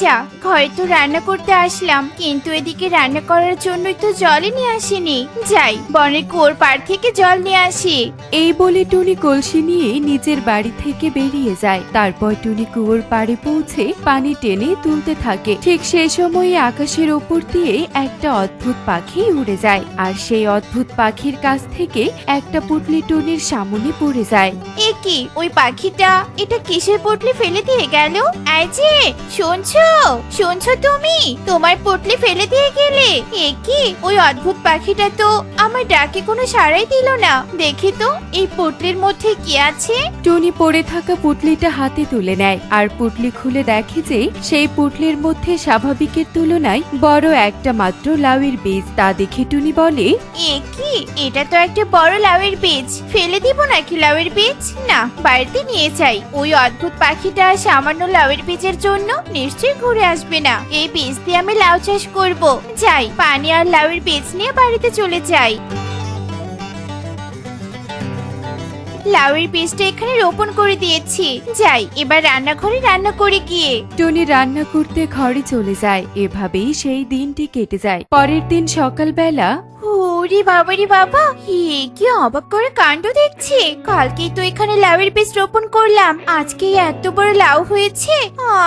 যা, ঘরে তো রান্না করতে আসলাম, কিন্তু এদিকে রান্না করার জন্যই তো জলই নিয়ে আসিনি। যাই বনের কুয়োর পাড় থেকে জল নিয়ে আসি। এই বলে টুনি কলসি নিয়ে নিজের বাড়ি থেকে বেরিয়ে যায়। তারপর টুনি কুয়োর পাড়ে পৌঁছে পানি টেনে তুলতে থাকে। ঠিক সেই সময়ে আকাশের ওপর দিয়ে একটা অদ্ভুত পাখি উড়ে যায়, আর সেই অদ্ভুত পাখির কাছ থেকে একটা পুটলি টুনির সামনে পড়ে যায়। এ কি, ওই পাখিটা এটা কিসের পটলি ফেলে দিয়ে গেল? এই যে, শুনছো শুনছো তুমি? তোমার পটলি ফেলে দিয়ে গেলে? এ কি, ওই অদ্ভুত পাখিটা তো আমার ডাকে কোনো সাড়াই দিল না। দেখি তো এই পটলির মধ্যে কি আছে। টুনি পড়ে থাকা পুটলিটা হাতে তুলে নেয়, আর পুটলি খুলে দেখে যে সেই পুটলির মধ্যে স্বাভাবিকের তুলনায় বড় একটা মাত্র লাউয়ের বীজ। তা দেখে টুনি বলে, এ কি, এটা তো একটা বড় লাউয়ের বীজ। ফেলে দিব নাকি লাউয়ের বীজ? না, বাড়িতে নিয়ে যাই। ওই অদ্ভুত পাখিটা সামান্য লাউয়ের বীজের জন্য নিশ্চয়ই ঘুরে আসবে না। এই বীজ দিয়ে আমি লাউ চাষ করব। যাই, পানি আর লাউয়ের বীজ নিয়ে বাড়িতে চলে যাই। লাউয়ের বীজটা এখানে রোপণ করে দিয়েছি। যাই, এবার রান্নাঘরে রান্না করে গিয়ে। টুনি রান্না করতে ঘরে চলে যায়। এভাবেই সেই দিনটি কেটে যায়। পরের দিন সকালবেলা ওরে বাবারে বাবা, কি অবাক করে কাণ্ড দেখছি। কালকেই তো এখানে লাউয়ের বীজ রোপণ করলাম, আজকে এত বড় লাউ হয়েছে।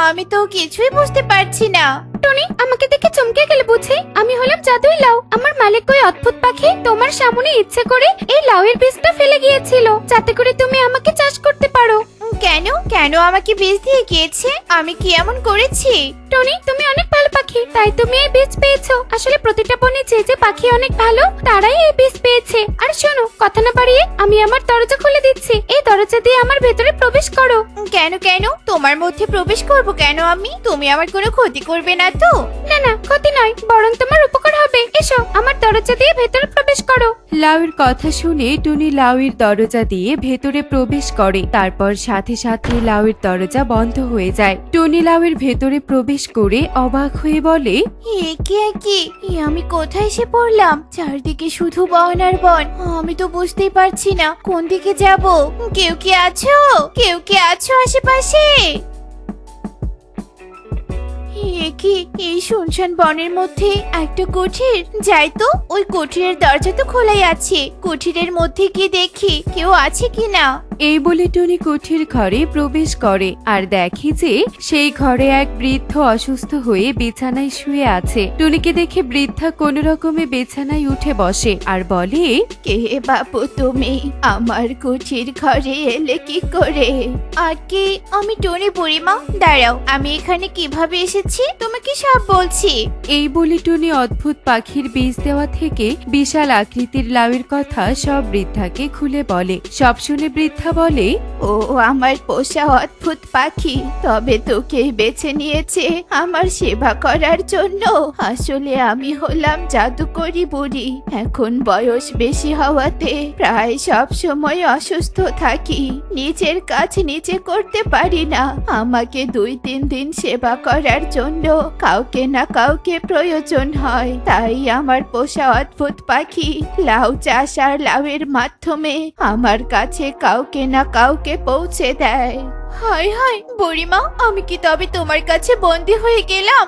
আমি তো কিছুই বুঝতে পারছি না। টনি, আমাকে দেখে চমকে গেলে বুঝি? আমি হলাম জাদুই লাউ। আমার মালিক ওই অদ্ভুত পাখি তোমার সামনে ইচ্ছে করে এই লাউয়ের বীজটা ফেলে গিয়েছিল, যাতে করে তুমি আমাকে চাষ করতে পারো। কেন কেন আমাকে বীজ দিয়ে গিয়েছে? আমি কি এমন করেছি? টনি, তুমি অনেক ভালো পাখি, তাই তুমি এই বীজ পেয়েছো। আসলে প্রতিটা বনে যে পাখি অনেক ভালো, তারাই এই বীজ পেয়েছে। আর শোনো, কথা না বাড়িয়ে আমি আমার দরজা খুলে দিচ্ছি। এই দরজা দিয়ে আমার ভেতরে প্রবেশ করো। কেন কেন, তোমার মধ্যে প্রবেশ করব কেন আমি? তুমি আমার কোনো ক্ষতি করবে না তো? না না, ক্ষতি নয়, বরং তোমার উপকার হবে। এসো, আমার দরজা দিয়ে ভেতরে প্রবেশ করো। লাউয়ের কথা শুনে টুনি লাউয়ের দরজা দিয়ে ভেতরে প্রবেশ করে। তারপর সাথে সাথে লাউয়ের দরজা বন্ধ হয়ে যায়। টুনি লাউয়ের ভেতরে প্রবেশ করে অবাক হয়ে বলে, আমি কোথায় এসে পড়লাম? চারদিকে শুধু বন আর বন। আমি তো বুঝতেই পারছি না কোন দিকে যাব। কেউ কি আছো? কেউ কি আছো আশেপাশে? এই শুনশান বনের মধ্যে একটা কুঠির। যাই তো, ওই কুঠিরের দরজা তো খোলাই আছে। কুঠিরের মধ্যে কি দেখি কেউ আছে কিনা। এই বলে টুনি কুঠির ঘরে প্রবেশ করে আর দেখে যে সেই ঘরে এক বৃদ্ধ অসুস্থ হয়ে বিছানায় শুয়ে আছে। টুনিকে দেখে বৃদ্ধা কোনো রকমে বিছানায় উঠে বসে আর বলে, কে বাবু তুমি? আমার কুঠির ঘরে এলে কি করে? আগে আমি টনি বুড়িমা। দাঁড়াও, আমি এখানে কিভাবে এসেছি তোমাকে সব বলছি। এই বলে টুনি অদ্ভুত পাখির বীজ দেওয়া থেকে বিশাল আকৃতির লাউয়ের কথা সব বৃদ্ধাকে খুলে বলে। সব শুনে বৃদ্ধা বলে, ও আমার পোষা অদ্ভুত পাখি, তবে তোকেই বেছে নিয়েছে আমার সেবা করার জন্য। আসলে আমি হলাম জাদুকরি বুড়ি। এখন বয়স বেশি হওয়াতে প্রায় সব সময় অসুস্থ থাকি। নিজের কাজ নিজে করতে পারি না। আমাকে 2-3 দিন সেবা করার জন্য কাউকে না কাউকে প্রয়োজন হয়। তাই আমার পোষা অদ্ভুত পাখি লাউ চাষ আর লাউয়ের মাধ্যমে আমার কাছে কাউকে না কাউকে পৌঁছে দেয়। হায় হায় বুড়িমা, আমি কি তবে তোমার কাছে বন্দি হয়ে গেলাম?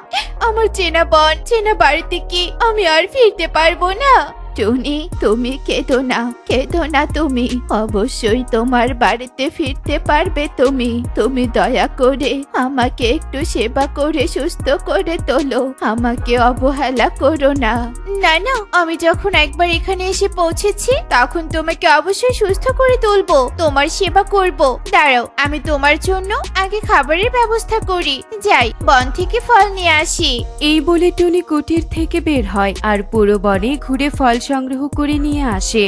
আমার চেনা বন, চেনা বাড়িতে কি আমি আর ফিরতে পারবো না? টুনি, তুমি কেঁদো না তুমি। অবশ্যই তোমার বাড়িতে ফিরতে পারবে তুমি। তুমি দয়া করে আমাকে একটু সেবা করে সুস্থ করে তোলো। আমাকে অবহেলা করো না। না না, আমি যখন একবার এখানে এসে পৌঁছেছি তখন তোমাকে অবশ্যই সুস্থ করে তুলবো, তোমার সেবা করব। দাঁড়াও, আমি তোমার জন্য আগে খাবারের ব্যবস্থা করি। যাই, বন থেকে ফল নিয়ে আসি। এই বলে টুনি কুঠির থেকে বের হয় আর পুরো বনে ঘুরে ফল সংগ্রহ করে নিয়ে আসে।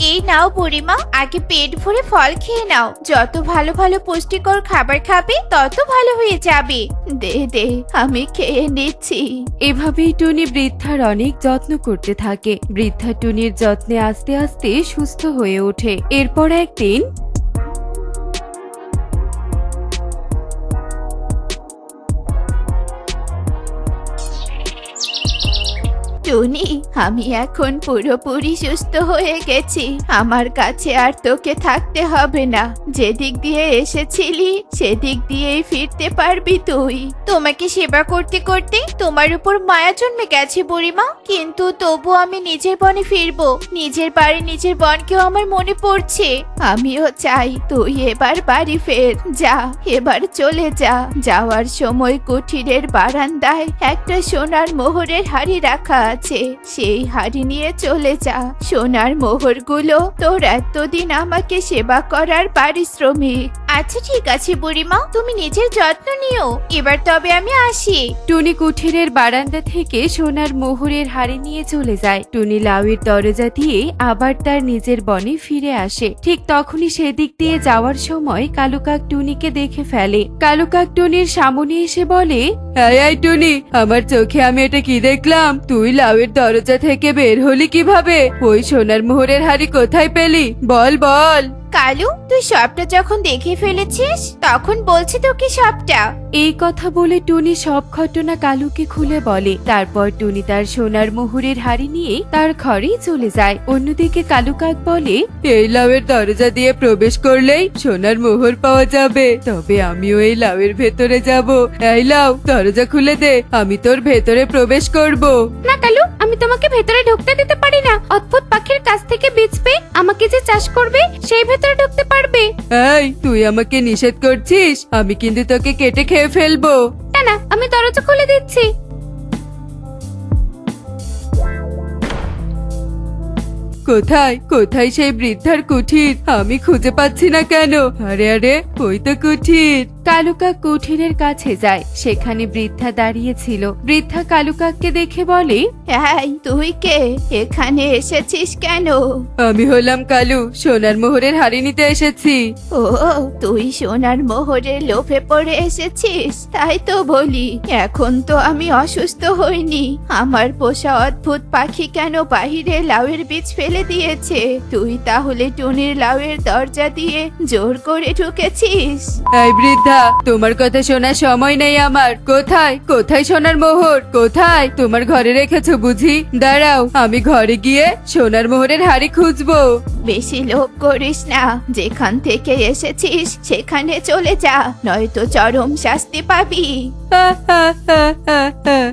এই নাও বুড়িমা, আগে পেট ভরে ফল খেয়ে নাও। যত ভালো ভালো পুষ্টিকর খাবার খাবে তত ভালো হয়ে যাবে। দে দে, আমি খেয়ে নিচ্ছি। এভাবেই টুনি বৃদ্ধার অনেক যত্ন করতে থাকে। বৃদ্ধা টুনির যত্নে আস্তে আস্তে সুস্থ হয়ে ওঠে। এরপর একদিন টুনি, আমি এখন পুরোপুরি সুস্থ হয়ে গেছি। আমার কাছে আর তোকে থাকতে হবে না। যেদিক দিয়ে এসেছিলি সেদিক দিয়েই ফিরতে পারবি তুই। তোমাকে সেবা করতে করতে তোমার উপর মায়া জন্মে গেছে বুড়িমা, কিন্তু তবু আমি নিজের বনে ফিরবো। নিজের বাড়ি নিজের বনকেও আমার মনে পড়ছে। আমিও চাই তুই এবার বাড়ি ফের। যা, এবার চলে যা। যাওয়ার সময় কুঠিরের বারান্দায় একটা সোনার মোহরের হাড়ি রাখা আছে, সেই হাড়ি নিয়ে চলে যা। সোনার মোহরগুলো তোর এতদিন আমাকে সেবা করার পারিশ্রমিক। আচ্ছা ঠিক আছে বুড়িমা, তুমি নিজের যত্ন নিও। এবার তবে আমি আসি। টুনি কুঠিরের বারান্দা থেকে সোনার মোহরের হাড়ি নিয়ে চলে যায়। টুনি লাউয়ের দরজা দিয়ে আবার তার নিজের বনে ফিরে আসে। ঠিক তখনই সেদিক দিয়ে যাওয়ার সময় কালুকাক টুনিকে দেখে ফেলে। কালুকাক টুনির সামনে এসে বলে, এই টুনি, আমার চোখে আমি এটা কি দেখলাম? তুই লাউয়ের দরজা থেকে বের হলি কিভাবে? ওই সোনার মোহরের হাড়ি কোথায় পেলি? বল বল। কালু, তুই সবটা যখন দেখে ফেলেছিস তখন বলছি তোকে সবটা। এই কথা বলে টুনি সব ঘটনা কালুকে খুলে বলে। তারপর টুনি তার সোনার মোহরের হাড়ি নিয়ে তার ঘরে চলে যায়। অন্যদিকে কালুকাক বলে, এই লাউয়ের দরজা দিয়ে প্রবেশ করলেই সোনার মোহর পাওয়া যাবে। তবে আমিও এই লাউয়ের ভেতরে যাব। এই লাউ, দরজা খুলে দে, আমি তোর ভেতরে প্রবেশ করব। না কালু, আমি তোমাকে ভেতরে ঢুকতে দিতে পারি না। অদ্ভুত পাখির কাছ থেকে বীজ পেয়ে আমাকে যে চাষ করবে সেই ভেতরে ঢুকতে পারবে। এই, তুই আমাকে নিষেধ করছিস? আমি কিন্তু তোকে কেটে খেয়ে ফেলবো। না না, আমি দরজা খুলে দিচ্ছি। কোথায় কোথায় সেই বৃদ্ধার কুঠির? আমি খুঁজে পাচ্ছি না কেন। আরে আরে, ওই তো কুঠির। কালুকাক কুঠিরের কাছে যায়। সেখানে বৃদ্ধা দাঁড়িয়ে ছিল। বৃদ্ধা কালুকাককে দেখে বলে, এই তুই কে? এখানে এসেছিস কেন? আমি হলাম কালু, সোনার মোহরের হাড়ি নিতে এসেছি। ও, তুই সোনার মোহরের লোভে পড়ে এসেছিস, তাই তো বলি। এখন তো আমি অসুস্থ হইনি। আমার পোষা অদ্ভুত পাখি কেন বাহিরে লাউয়ের বীজ ফেলে দিয়েছে? তুই তাহলে টুনির লাউয়ের দরজা দিয়ে জোর করে ঢুকেছিস? এই বৃদ্ধা, তোমার কথা শোনার সময় নেই আমার। কোথায় কোথায় সোনার মোহর? কোথায়? তোমার ঘরে রেখেছো বুঝি? দাঁড়াও, আমি ঘরে গিয়ে সোনার মোহরের হাড়ি খুঁজবো। বেশি লোভ করিস না। যেখান থেকে এসেছিস সেখানে চলে যা, নয়তো চরম শাস্তি পাবি।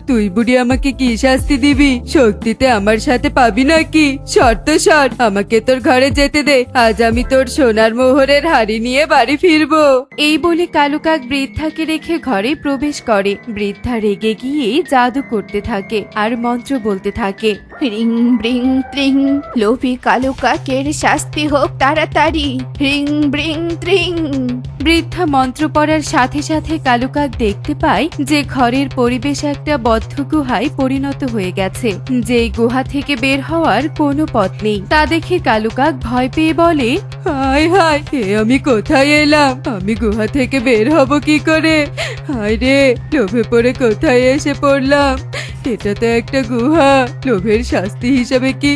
তুই বুড়ি আমাকে কি শাস্তি দিবি? শক্তিতে আমার সাথে পাবি নাকি? শর্ত সর, আমাকে তোর ঘরে যেতে দে। আজ আমি তোর সোনার মোহরের হাড়ি নিয়ে বাড়ি ফিরবো। এই বলে কালুকাক বৃদ্ধাকে রেখে ঘরে প্রবেশ করে। বৃদ্ধা রেগে গিয়ে জাদু করতে থাকে আর মন্ত্র বলতে থাকে। রিং ব্রিং ত্রিং, লোভী কালু কাকের শাস্তি হোক তাড়াতাড়ি। রিং ব্রিং ত্রিং। বৃদ্ধা মন্ত্র পড়ার সাথে সাথে কালুকাক দেখতে পায় যে ঘরের পরিবেশ একটা বদ্ধ গুহায় পরিণত হয়ে গেছে। যে গুহা থেকে বের হওয়ার কোনো পথ নেই। তা দেখে কালুকাক ভয় পেয়ে বলে, হায় হায়, এ আমি কোথায় এলাম? আমি গুহা থেকে বের হব কি করে? হায় রে, লোভে পড়ে কোথায় এসে পড়লাম? এটা তো একটা গুহা। লোভের শাস্তি হিসাবে কি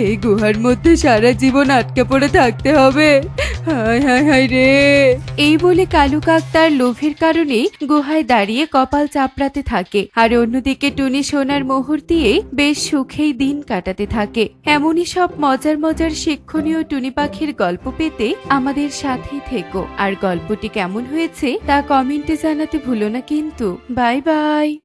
এই গুহার মধ্যে সারা জীবন আটকে পড়ে থাকতে হবে? হায় হায় হায় রে। এই বলে কালুকাক তার লোভের কারণে গুহায় দাঁড়িয়ে কপাল চাপড়াতে থাকে। আর অন্যদিকে টুনি সোনার মোহর দিয়ে বেশ সুখেই দিন কাটাতে থাকে। এমনই সব মজার মজার শিক্ষণীয় টুনি পাখির গল্প পেতে আমাদের সাথেই থেকো। আর গল্পটি কেমন হয়েছে তা কমেন্টে জানাতে ভুলো না কিন্তু। Bye bye.